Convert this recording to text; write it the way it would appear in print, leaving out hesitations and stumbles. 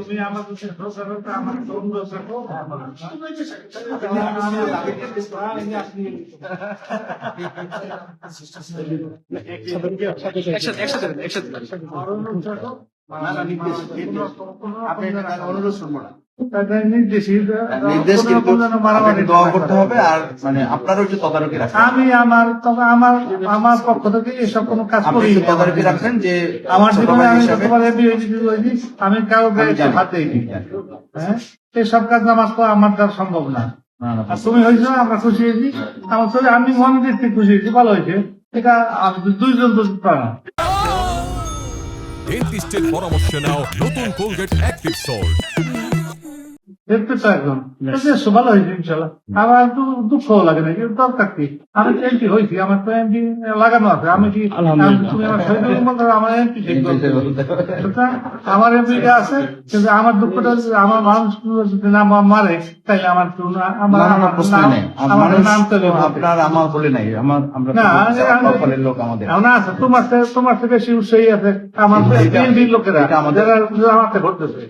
তুমি আমাদের আমার অনুরোধ রাখো অনুরোধ শুনবো না। নির্দেশ নির্দেশ কিন্তু আপনাকে দোয়া করতে হবে, আর মানে আপনারও একটু তদারকি রাখবেন। আমি আমার পক্ষ থেকে এসব কোনো কাজ আপনি করি একটু তদারকি রাখবেন যে আমার ছোট জীবনে ভাই আমি হিসাবে যতবার আমি কাউকে আমি জানি। হাতে হ্যাঁ এসব কাজ আমার তো আমার দ্বারা সম্ভব না। আর তুমি হয়েছো আমরা খুশি হয়েছি, আমার তো আমি মনে দেখতে খুশি হয়েছি, ভালো হয়েছে। এটা দুইজন তো পারা ডেন্টিস্টের পরামর্শ নাও নতুন কোলগেট অ্যাক্টিভ সল্ট। দেখতে তো একদম ভালো হয়েছে ইনশাল্লাহ। আমার তো দুঃখ লাগে না, কিন্তু দরকার কি, আমি তো এমপি হয়েছি, আমার তো এমপি লাগানো আছে। আমি কি তুমি আমার শহীদুল বলতে আমার এমপি আমার এমপি আছে, কিন্তু আমার দুঃখটা আমার মানুষ যদি না মারে তাইলে আমার প্রশ্ন নেই। আমার মানুষ নাম তো আপনার আমার বলে নাই, আমরা না ফলের লোক আমাদের না আছে, তোমার থেকে বেশি উৎসাহী আছে আমার এটা বিএনপির লোকেরা এটা আমাদের যারা আমাকে ভোট দেবে।